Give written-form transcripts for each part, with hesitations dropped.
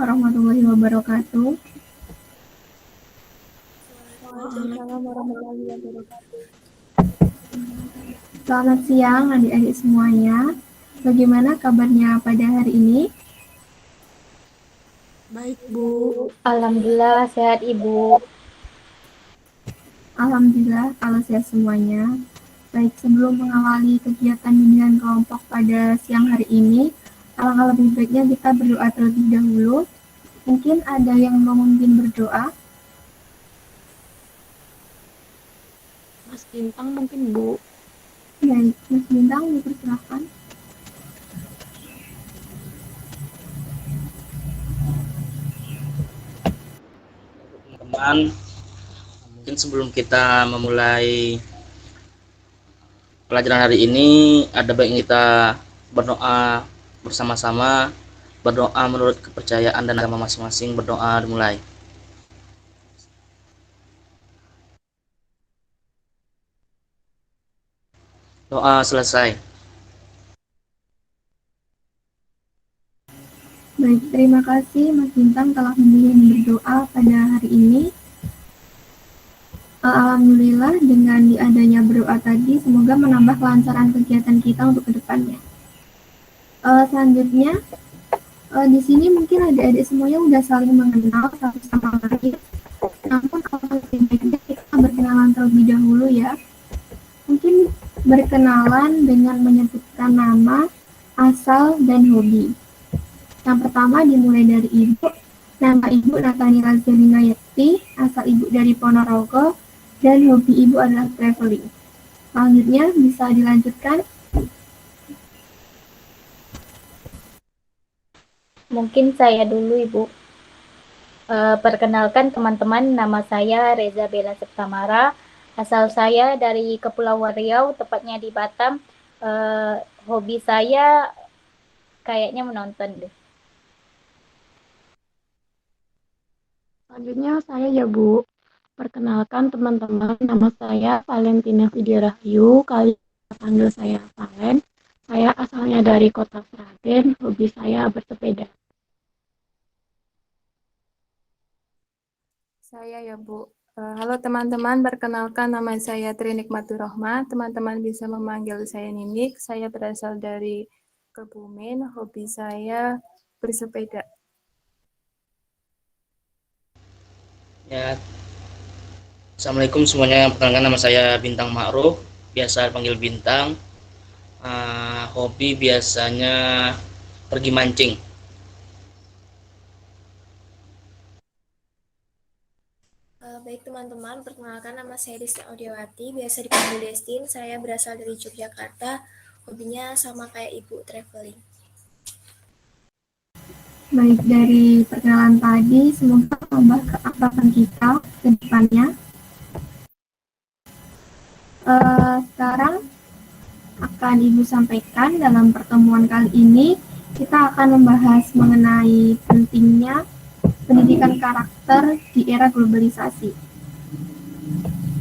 warahmatullahi wabarakatuh. Waalaikumsalam warahmatullahi wabarakatuh. Selamat siang adik-adik semuanya. Bagaimana kabarnya pada hari ini? Baik, Bu. Alhamdulillah sehat Ibu. Alhamdulillah kalau sehat semuanya. Baik, sebelum mengawali kegiatan bimbingan kelompok pada siang hari ini, alangkah lebih baiknya kita berdoa terlebih dahulu. Mungkin ada yang mau memimpin berdoa. Mas Bintang mungkin, Bu. Baik, Mas Bintang dipersilakan. Teman, mungkin sebelum kita memulai pelajaran hari ini, ada baiknya kita berdoa bersama-sama, berdoa menurut kepercayaan dan agama masing-masing. Berdoa dimulai. Doa selesai. Baik, terima kasih Mas Bintang telah memilih berdoa pada hari ini. Alhamdulillah dengan diadanya berdoa tadi, semoga menambah kelancaran kegiatan kita untuk kedepannya. Selanjutnya, di sini mungkin adik-adik semuanya udah saling mengenal satu sama lain. Namun kalau lebih baiknya kita berkenalan terlebih dahulu ya. Mungkin berkenalan dengan menyebutkan nama, asal, dan hobi. Yang pertama dimulai dari Ibu. Nama Ibu Nathaniela Zelina Yekti, asal Ibu dari Ponorogo, dan hobi Ibu adalah traveling. Selanjutnya bisa dilanjutkan. Mungkin saya dulu Ibu. Perkenalkan teman-teman, nama saya Reza Bella Septamara. Asal saya dari Kepulauan Riau, tepatnya di Batam. Hobi saya kayaknya menonton deh. Selanjutnya saya ya, Bu. Perkenalkan teman-teman, nama saya Valentina Vidya Rahayu. Kalian panggil saya Valen. Saya asalnya dari Kota Sragen. Hobi saya bersepeda. Saya ya, Bu. Halo teman-teman, perkenalkan nama saya Trinikmatur Rohma. Teman-teman bisa memanggil saya Ninik. Saya berasal dari Kebumen. Hobi saya bersepeda. Ya. Assalamualaikum semuanya. Perkenalkan nama saya Bintang Ma'ruf, biasa dipanggil Bintang. Hobi biasanya pergi mancing. Baik teman-teman, perkenalkan nama saya Desti Audiawati, biasa dipanggil Destin. Saya berasal dari Yogyakarta, hobinya sama kayak Ibu, traveling. Baik, dari perkenalan tadi, semoga menambah keakraban kita ke depannya. Sekarang akan Ibu sampaikan dalam pertemuan kali ini, kita akan membahas mengenai pentingnya pendidikan karakter di era globalisasi.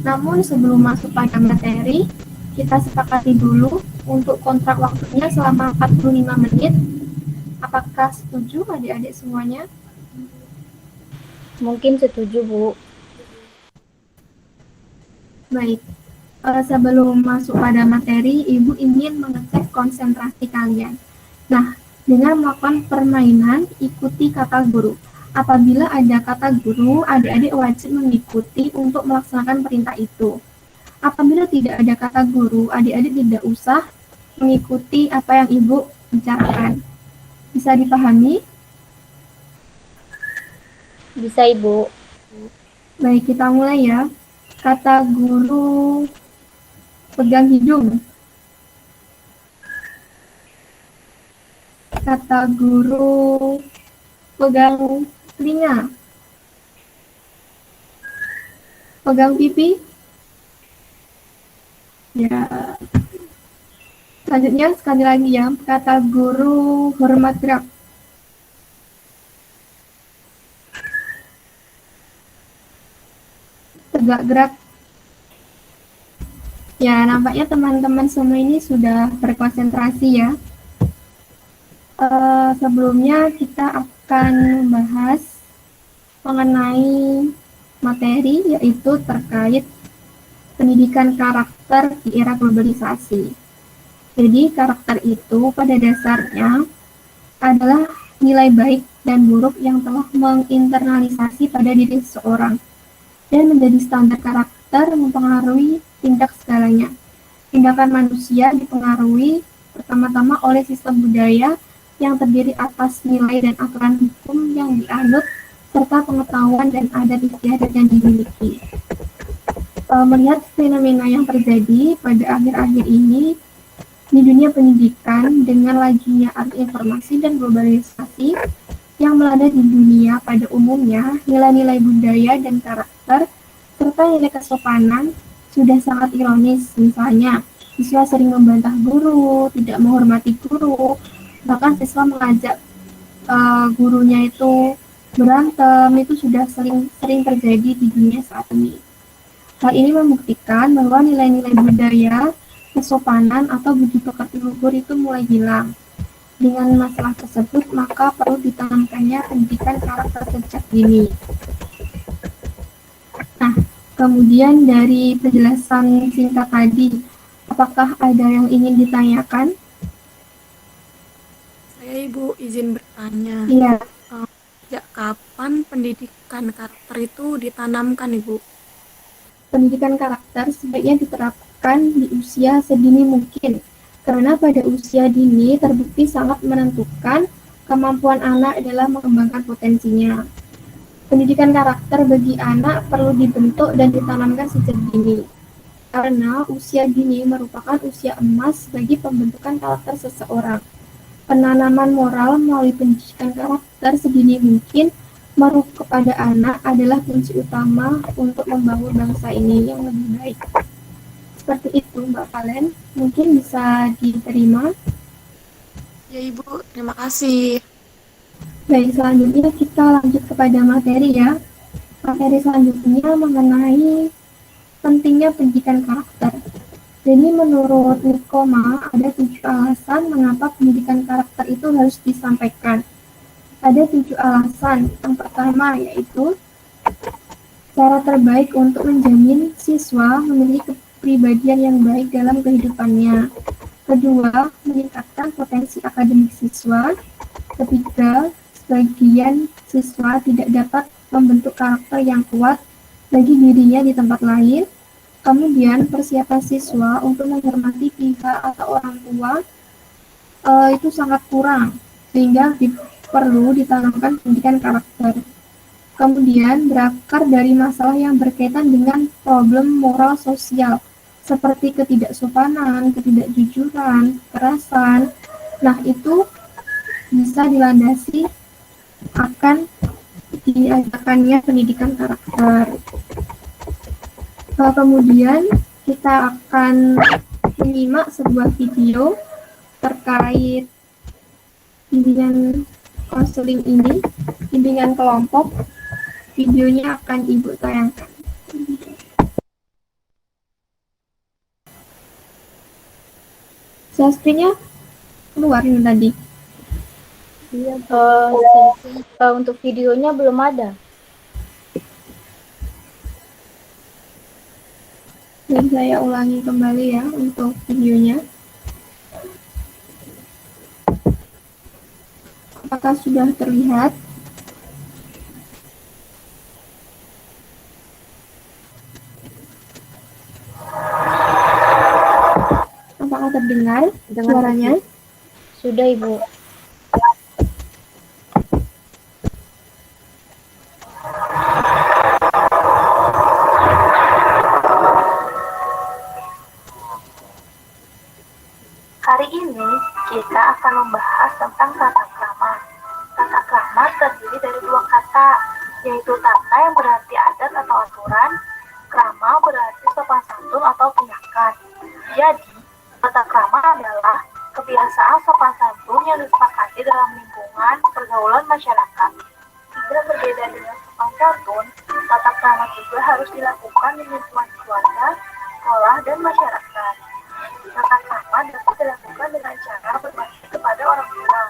Namun sebelum masuk pada materi, kita sepakati dulu untuk kontrak waktunya selama 45 menit. Apakah setuju adik-adik semuanya? Mungkin setuju Bu. Baik, sebelum masuk pada materi, Ibu ingin mengecek konsentrasi kalian. Nah, dengan melakukan permainan, ikuti kata guru. Apabila ada kata guru, adik-adik wajib mengikuti untuk melaksanakan perintah itu. Apabila tidak ada kata guru, adik-adik tidak usah mengikuti apa yang Ibu bicarakan. Bisa dipahami? Bisa Ibu. Baik, kita mulai ya. Kata guru pegang hidung. Kata guru pegang telinga. Pegang pipi. Ya. Selanjutnya sekali lagi ya. Kata guru hormat gerak. Tegak gerak. Ya, nampaknya teman-teman semua ini sudah berkonsentrasi ya. Sebelumnya kita akan akan membahas mengenai materi yaitu terkait pendidikan karakter di era globalisasi. Jadi karakter itu pada dasarnya adalah nilai baik dan buruk yang telah menginternalisasi pada diri seseorang dan menjadi standar karakter mempengaruhi tindak segalanya. Tindakan manusia dipengaruhi pertama-tama oleh sistem budaya yang terdiri atas nilai dan aturan hukum yang dianut serta pengetahuan dan adat istiadat yang dimiliki. Melihat fenomena yang terjadi pada akhir-akhir ini di dunia pendidikan dengan lajunya arus informasi dan globalisasi yang melanda di dunia pada umumnya, nilai-nilai budaya dan karakter serta nilai kesopanan sudah sangat ironis. Misalnya, siswa sering membantah guru, tidak menghormati guru, bahkan siswa mengajak gurunya itu berantem, itu sudah sering terjadi di dunia saat ini. Hal ini membuktikan bahwa nilai-nilai budaya, kesopanan atau budi pekerti luhur itu mulai hilang. Dengan masalah tersebut, maka perlu ditanamkannya pendidikan karakter sejak dini. Nah, kemudian dari penjelasan singkat tadi, apakah ada yang ingin ditanyakan? Saya Ibu izin bertanya. Iya. Sejak kapan pendidikan karakter itu ditanamkan, Ibu? Pendidikan karakter sebaiknya diterapkan di usia sedini mungkin, karena pada usia dini terbukti sangat menentukan kemampuan anak dalam mengembangkan potensinya. Pendidikan karakter bagi anak perlu dibentuk dan ditanamkan sejak dini, karena usia dini merupakan usia emas bagi pembentukan karakter seseorang. Penanaman moral melalui pendidikan karakter sedini mungkin kepada anak adalah kunci utama untuk membangun bangsa ini yang lebih baik. Seperti itu, Mbak Valen. Mungkin bisa diterima. Ya Ibu, terima kasih. Baik, selanjutnya kita lanjut kepada materi ya. Materi selanjutnya mengenai pentingnya pendidikan karakter. Jadi menurut Nikoma ada 7 alasan mengapa pendidikan karakter itu harus disampaikan. Ada 7 alasan. Yang pertama yaitu cara terbaik untuk menjamin siswa memiliki kepribadian yang baik dalam kehidupannya. Kedua, meningkatkan potensi akademik siswa. Ketiga, sebagian siswa tidak dapat membentuk karakter yang kuat bagi dirinya di tempat lain. Kemudian, persiapan siswa untuk menghormati pihak atau orang tua itu sangat kurang, sehingga perlu ditanamkan pendidikan karakter. Kemudian berakar dari masalah yang berkaitan dengan problem moral sosial, seperti ketidaksopanan, ketidakjujuran, kekerasan. Nah, itu bisa dilandasi akan diadakannya pendidikan karakter. Kemudian kita akan menyimak sebuah video terkait bimbingan konseling ini, bimbingan kelompok. Videonya akan Ibu tayangkan. Screen-nya keluar ini tadi. Untuk videonya belum ada. Dan saya ulangi kembali ya untuk videonya. Apakah sudah terlihat? Apakah terdengar suaranya? Sudah, Ibu. Hari ini kita akan membahas tentang tata krama. Tata krama terdiri dari 2 kata, yaitu tata yang berarti adat atau aturan, krama berarti sopan santun atau tindakan. Jadi, tata krama adalah kebiasaan sopan santun yang disepakati dalam lingkungan pergaulan masyarakat. Tidak berbeda dengan sopan santun, tata krama juga harus dilakukan di lingkungan keluarga, sekolah, dan masyarakat. Tata krama dapat dilakukan dengan cara berbakti kepada orang tua.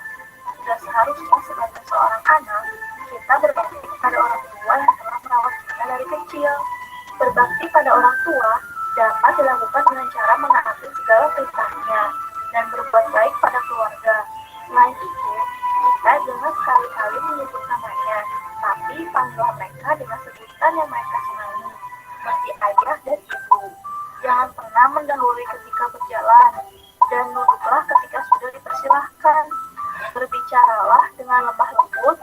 Sudah Seharusnya sebagai seorang anak, kita berbakti kepada orang tua yang telah merawat kita dari kecil. Berbakti pada orang tua dapat dilakukan dengan cara menaati segala perintahnya dan berbuat baik pada keluarga. Selain itu, kita jangan sekali-kali menyebut namanya, tapi panggil mereka dengan sebutan yang mereka senangi, seperti ayah dan ibu. Jangan pernah mendahului ketika berjalan, dan duduklah ketika sudah dipersilahkan. Berbicaralah dengan lemah lembut,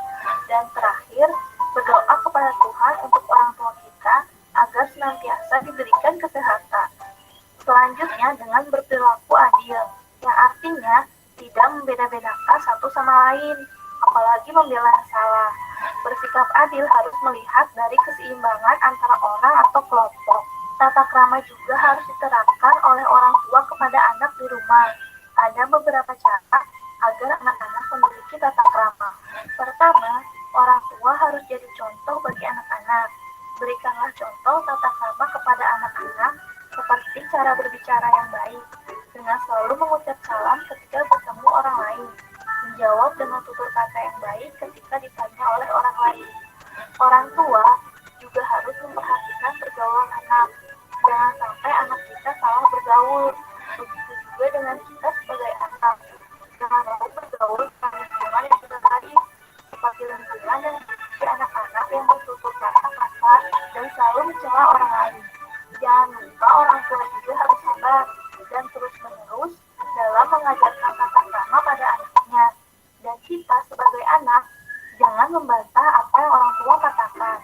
dan terakhir, berdoa kepada Tuhan untuk orang tua kita agar senantiasa diberikan kesehatan. Selanjutnya dengan berperilaku adil, yang artinya tidak membeda-bedakan satu sama lain, apalagi membela yang salah. Bersikap adil harus melihat dari keseimbangan antara orang atau kelompok. Tata krama juga harus diterapkan oleh orang tua kepada anak di rumah. Ada beberapa cara agar anak-anak memiliki tata krama. Pertama, orang tua harus jadi contoh bagi anak-anak. Berikanlah contoh tata krama kepada anak-anak seperti cara berbicara yang baik, dengan selalu mengucap salam ketika bertemu orang lain, menjawab dengan tutur kata yang baik ketika ditanya oleh orang lain. Orang tua juga harus memperhatikan pergaulan anak. Jangan sampai anak kita salah bergaul. Begitu juga dengan kita sebagai anak. Jangan mau bergaul dengan lingkungan yang sudah baik, seperti lingkungan yang memiliki anak-anak yang bertutur kata kasar dan selalu mencela orang lain. Jangan lupa orang tua juga harus sabar dan terus-menerus dalam mengajarkan tata krama pada anaknya. Dan kita sebagai anak, jangan membantah apa yang orang tua katakan.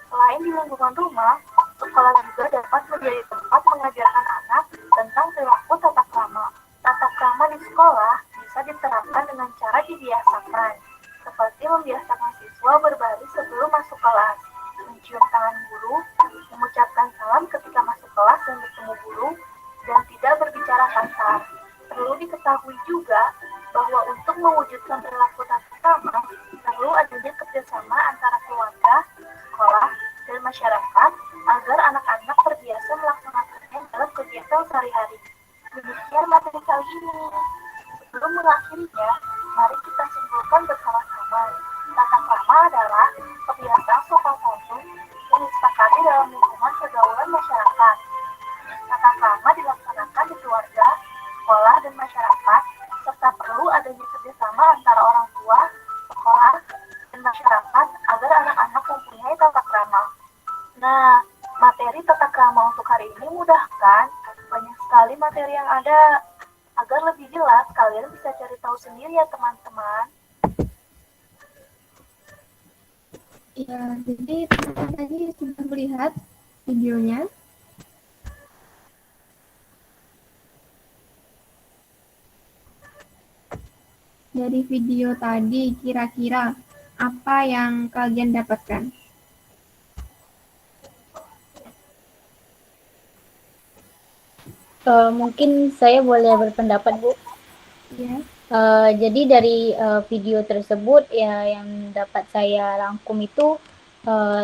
Selain di lingkungan rumah, sekolah juga dapat menjadi tempat mengajarkan anak tentang perilaku tata krama. Tata krama di sekolah bisa diterapkan dengan cara dibiasakan, seperti membiasakan siswa berbaris sebelum masuk kelas, mencium tangan guru, mengucapkan salam ketika masuk kelas dan bertemu guru, dan tidak berbicara kasar. Perlu diketahui juga bahwa untuk mewujudkan perilaku tata krama, perlu adanya kerjasama antara keluarga, sekolah, dan masyarakat agar anak-anak terbiasa melaksanakannya dalam kegiatan sehari-hari. Demikian materi kali ini. Sebelum mengakhirinya, mari kita simpulkan bersama-sama. Tata krama adalah kebiasaan sopan santun yang disepakati dalam lingkungan pergaulan masyarakat. Tata krama dilaksanakan di keluarga, sekolah, dan masyarakat, serta perlu adanya kerjasama antara orang tua, sekolah, dan masyarakat agar anak-anak mempunyai tata krama. Nah, materi tata krama untuk hari ini mudah kan? Banyak sekali materi yang ada. Agar lebih jelas, kalian bisa cari tahu sendiri ya teman-teman. Ya, jadi teman-teman tadi sudah melihat videonya. Dari video tadi, kira-kira apa yang kalian dapatkan? Mungkin saya boleh berpendapat, Bu. Ya. Jadi dari video tersebut ya yang dapat saya rangkum itu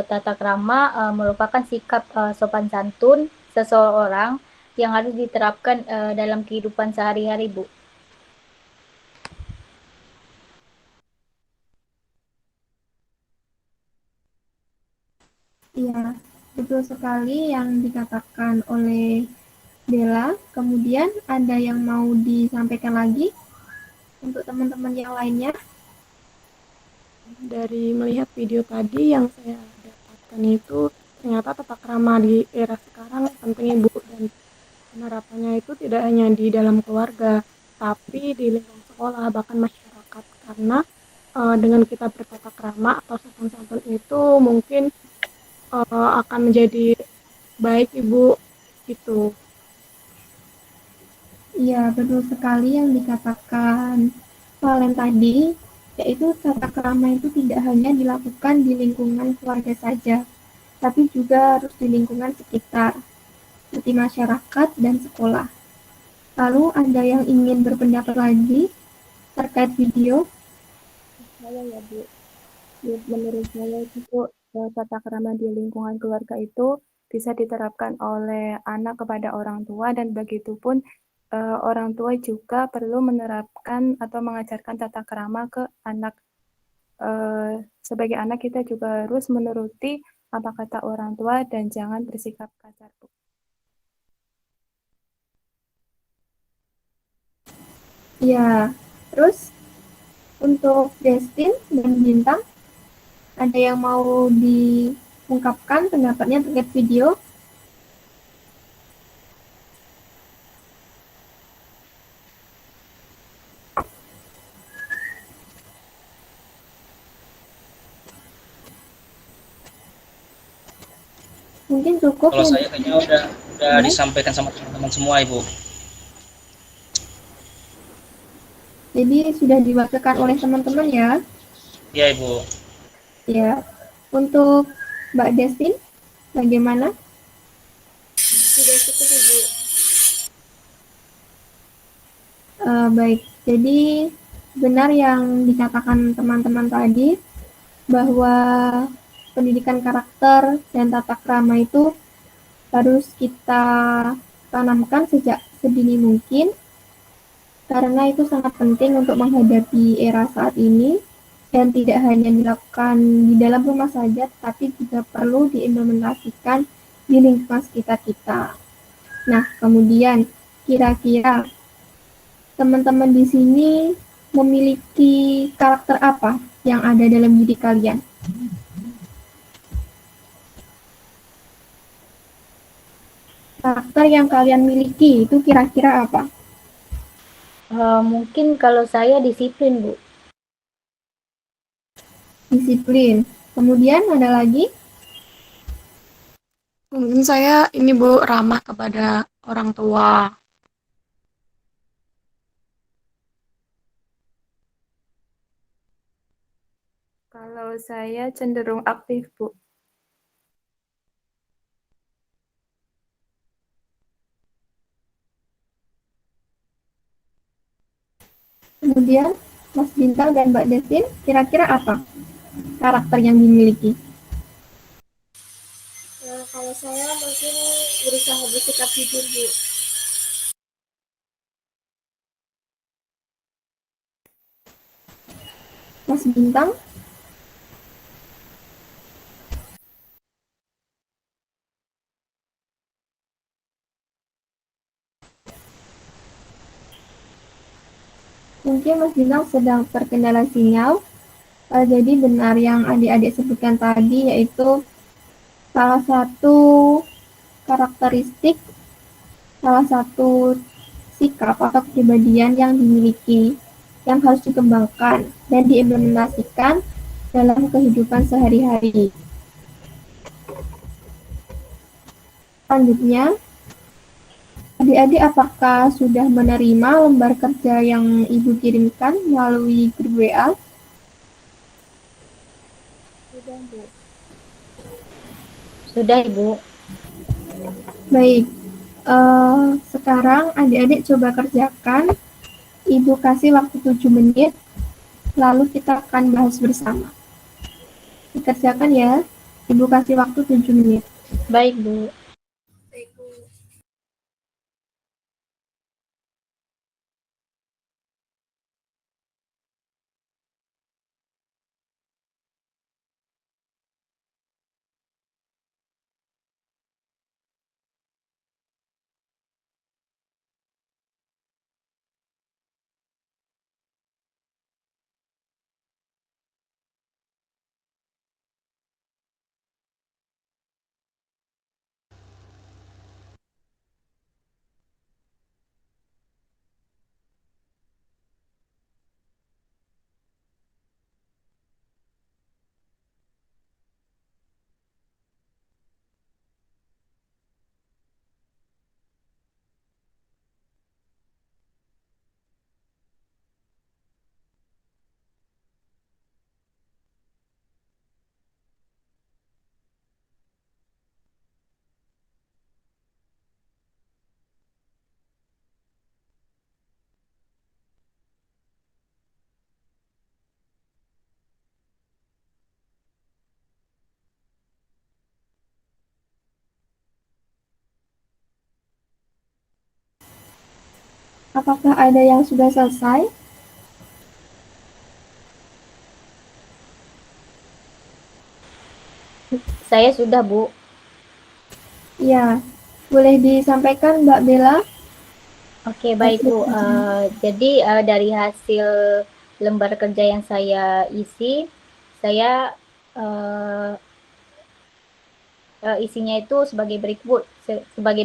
tata krama merupakan sikap sopan santun seseorang yang harus diterapkan dalam kehidupan sehari-hari, Bu. Iya, betul sekali yang dikatakan oleh Bella. Kemudian ada yang mau disampaikan lagi untuk teman-teman yang lainnya? Dari melihat video tadi yang saya dapatkan itu, ternyata tata krama di era sekarang penting, Ibu, dan penerapannya itu tidak hanya di dalam keluarga, tapi di lingkungan sekolah, bahkan masyarakat. Karena dengan kita bertata krama atau sopan santun itu mungkin akan menjadi baik, Ibu, gitu. Iya, betul sekali yang dikatakan Valen tadi, yaitu tata krama itu tidak hanya dilakukan di lingkungan keluarga saja, tapi juga harus di lingkungan sekitar, seperti masyarakat dan sekolah. Lalu ada yang ingin berpendapat lagi terkait video? Saya ya, Bu. Menurut saya itu, Bu, tata krama di lingkungan keluarga itu bisa diterapkan oleh anak kepada orang tua dan begitupun orang tua juga perlu menerapkan atau mengajarkan tata krama ke anak. Sebagai anak kita juga harus menuruti apa kata orang tua dan jangan bersikap kasar, Bu. Ya, terus untuk Destin dan Bintang, ada yang mau diungkapkan pendapatnya terkait video? Mungkin cukup Kalau ya. saya kayaknya udah Ya. disampaikan sama teman-teman semua, Ibu. Jadi sudah diwakilkan oleh teman-teman ya. Iya, Ibu. Ya. Untuk Mbak Destin, bagaimana? Sudah cukup Ibu. Baik, jadi benar yang dikatakan teman-teman tadi bahwa pendidikan karakter dan tata krama itu harus kita tanamkan sejak sedini mungkin karena itu sangat penting untuk menghadapi era saat ini dan tidak hanya dilakukan di dalam rumah saja tapi juga perlu diimplementasikan di lingkungan sekitar kita. Nah, kemudian kira-kira teman-teman di sini memiliki karakter apa yang ada dalam diri kalian? Karakter yang kalian miliki itu kira-kira apa? Mungkin kalau saya disiplin, Bu. Disiplin. Kemudian ada lagi? Mungkin saya ini Bu, ramah kepada orang tua. Kalau saya cenderung aktif, Bu. Kemudian Mas Bintang dan Mbak Destin, kira-kira apa karakter yang dimiliki? Kalau saya mungkin berusaha bersikap jujur Bu. Mas Bintang, mungkin Mas Bintang sedang terkendala sinyal. Jadi benar yang adik-adik sebutkan tadi yaitu salah satu karakteristik, salah satu sikap atau kepribadian yang dimiliki yang harus dikembangkan dan diimplementasikan dalam kehidupan sehari-hari. Selanjutnya, adik-adik apakah sudah menerima lembar kerja yang Ibu kirimkan melalui grup WA? Sudah, Bu. Sudah, Ibu. Baik, sekarang adik-adik coba kerjakan. Ibu kasih waktu 7 menit, lalu kita akan bahas bersama. Dikerjakan ya, Ibu kasih waktu 7 menit. Baik, Bu. Baik Bu. Apakah ada yang sudah selesai? Saya sudah, Bu. Ya, boleh disampaikan Mbak Bella? Oke, baik Bu. Jadi dari hasil lembar kerja yang saya isi, saya isinya itu sebagai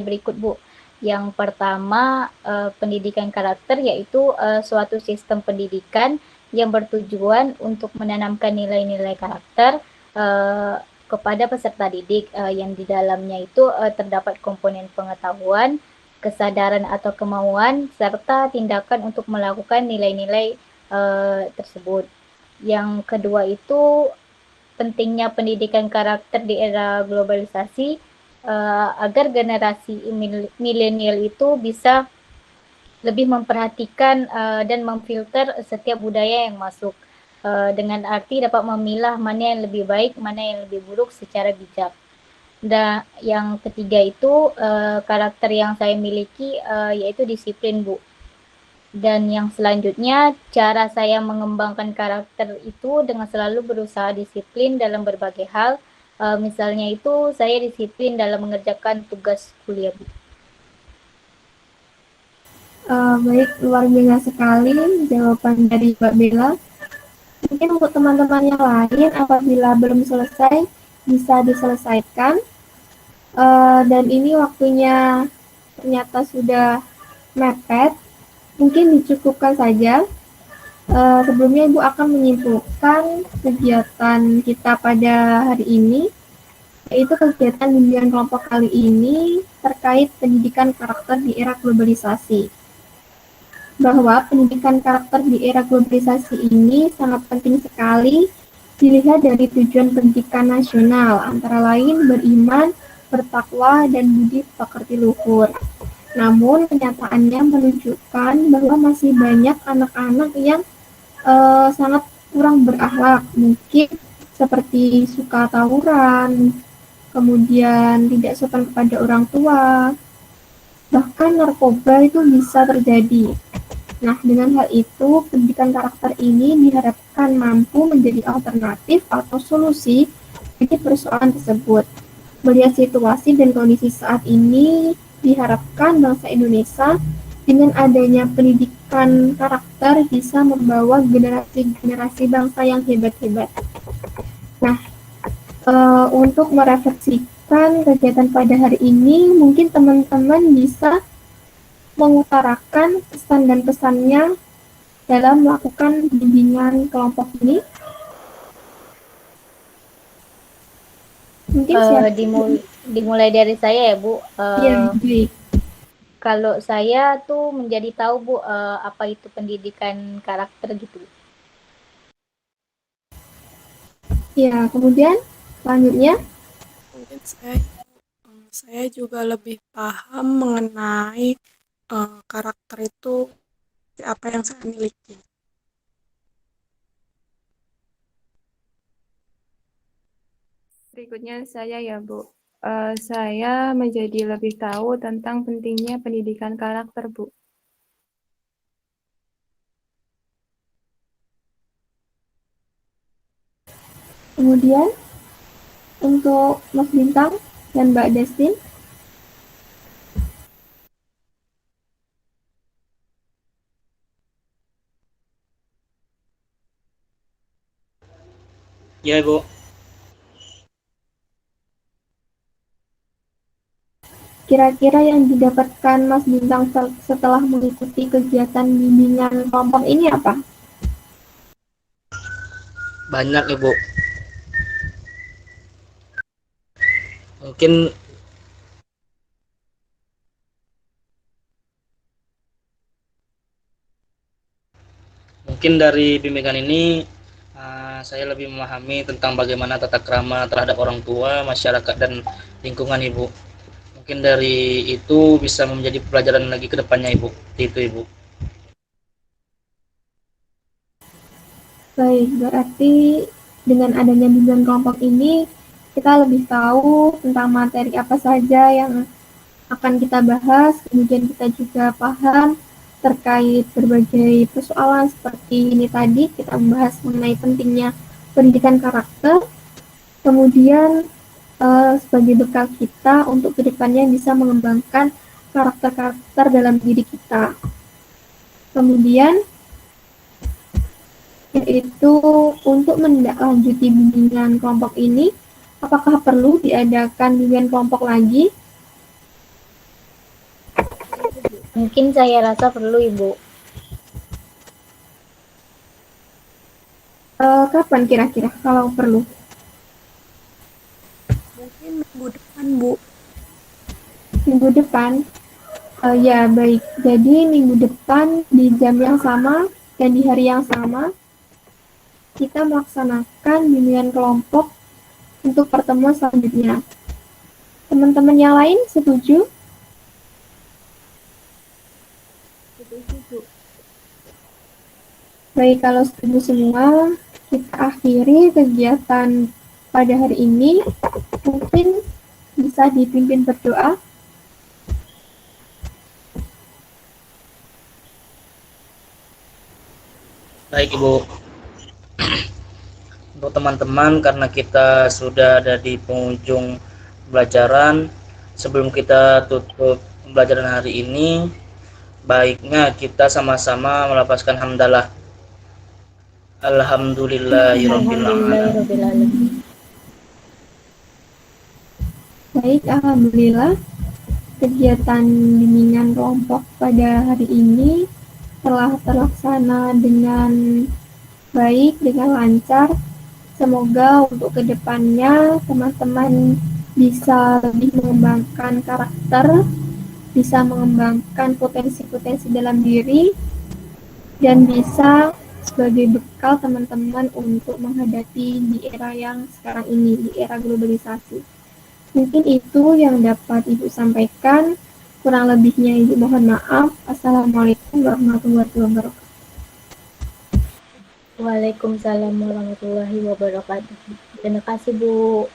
berikut Bu. Yang pertama, pendidikan karakter, yaitu suatu sistem pendidikan yang bertujuan untuk menanamkan nilai-nilai karakter kepada peserta didik, yang di dalamnya itu terdapat komponen pengetahuan, kesadaran atau kemauan, serta tindakan untuk melakukan nilai-nilai tersebut. Yang kedua itu pentingnya pendidikan karakter di era globalisasi, agar generasi milenial itu bisa lebih memperhatikan dan memfilter setiap budaya yang masuk, dengan arti dapat memilah mana yang lebih baik, mana yang lebih buruk secara bijak. Dan yang ketiga itu karakter yang saya miliki yaitu disiplin, Bu. Dan yang selanjutnya, cara saya mengembangkan karakter itu dengan selalu berusaha disiplin dalam berbagai hal. Misalnya itu saya disiplin dalam mengerjakan tugas kuliah, Bu. Baik, luar biasa sekali jawaban dari Mbak Bella. Mungkin untuk teman-teman yang lain, apabila belum selesai, bisa diselesaikan. Dan ini waktunya ternyata sudah mepet. Mungkin dicukupkan saja. Sebelumnya Ibu akan menyimpulkan kegiatan kita pada hari ini, yaitu kegiatan bimbingan kelompok kali ini terkait pendidikan karakter di era globalisasi. Bahwa pendidikan karakter di era globalisasi ini sangat penting sekali dilihat dari tujuan pendidikan nasional, antara lain beriman, bertakwa, dan budi pekerti luhur. Namun kenyataannya menunjukkan bahwa masih banyak anak-anak yang sangat kurang berakhlak, mungkin seperti suka tawuran, kemudian tidak sopan kepada orang tua, bahkan narkoba itu bisa terjadi. Nah, dengan hal itu, pendidikan karakter ini diharapkan mampu menjadi alternatif atau solusi bagi persoalan tersebut. Melihat situasi dan kondisi saat ini, diharapkan bangsa Indonesia dengan adanya pendidikan karakter bisa membawa generasi-generasi bangsa yang hebat-hebat. Nah, untuk merefleksikan kegiatan pada hari ini, mungkin teman-teman bisa mengutarakan pesan dan pesannya dalam melakukan bimbingan kelompok ini. Mungkin dimulai dari saya ya, Bu. Ya, baik. Kalau saya tuh menjadi tahu, Bu, apa itu pendidikan karakter gitu. Ya, kemudian selanjutnya Mungkin saya juga lebih paham mengenai karakter itu apa yang saya miliki. Berikutnya saya ya, Bu. Saya menjadi lebih tahu tentang pentingnya pendidikan karakter, Bu. Kemudian untuk Mas Bintang dan Mbak Destin. Ya, Ibu. Kira-kira yang didapatkan Mas Bintang setelah mengikuti kegiatan bimbingan kelompok ini apa? Banyak, Ibu. Mungkin dari bimbingan ini saya lebih memahami tentang bagaimana tata krama terhadap orang tua, masyarakat, dan lingkungan, Ibu. Mungkin dari itu bisa menjadi pelajaran lagi ke depannya, Ibu. Itu, Ibu. Baik, berarti dengan adanya bimbingan kelompok ini, kita lebih tahu tentang materi apa saja yang akan kita bahas, kemudian kita juga paham terkait berbagai persoalan seperti ini tadi. Kita membahas mengenai pentingnya pendidikan karakter, kemudian sebagai bekal kita untuk kedepannya bisa mengembangkan karakter-karakter dalam diri kita. Kemudian yaitu untuk menindaklanjuti bimbingan kelompok ini, apakah perlu diadakan bimbingan kelompok lagi? Mungkin saya rasa perlu, Ibu. Kapan kira-kira kalau perlu? Mungkin minggu depan, Bu. Minggu depan? Ya, baik. Jadi minggu depan di jam yang sama dan di hari yang sama, kita melaksanakan bimbingan kelompok untuk pertemuan selanjutnya. Teman-teman yang lain setuju? Setuju, Bu. Baik, kalau setuju semua, kita akhiri kegiatan pada hari ini. Mungkin bisa dipimpin berdoa. Baik Ibu, untuk teman-teman karena kita sudah ada di penghujung pembelajaran, sebelum kita tutup pembelajaran hari ini, baiknya kita sama-sama melafazkan hamdalah. Alhamdulillahirabbil alamin. Baik, alhamdulillah kegiatan bimbingan kelompok pada hari ini telah terlaksana dengan baik, dengan lancar. Semoga untuk kedepannya teman-teman bisa lebih mengembangkan karakter, bisa mengembangkan potensi-potensi dalam diri, dan bisa sebagai bekal teman-teman untuk menghadapi di era yang sekarang ini, di era globalisasi. Mungkin itu yang dapat Ibu sampaikan. Kurang lebihnya Ibu mohon maaf. Assalamualaikum warahmatullahi wabarakatuh. Waalaikumsalam warahmatullahi wabarakatuh. Terima kasih, Bu.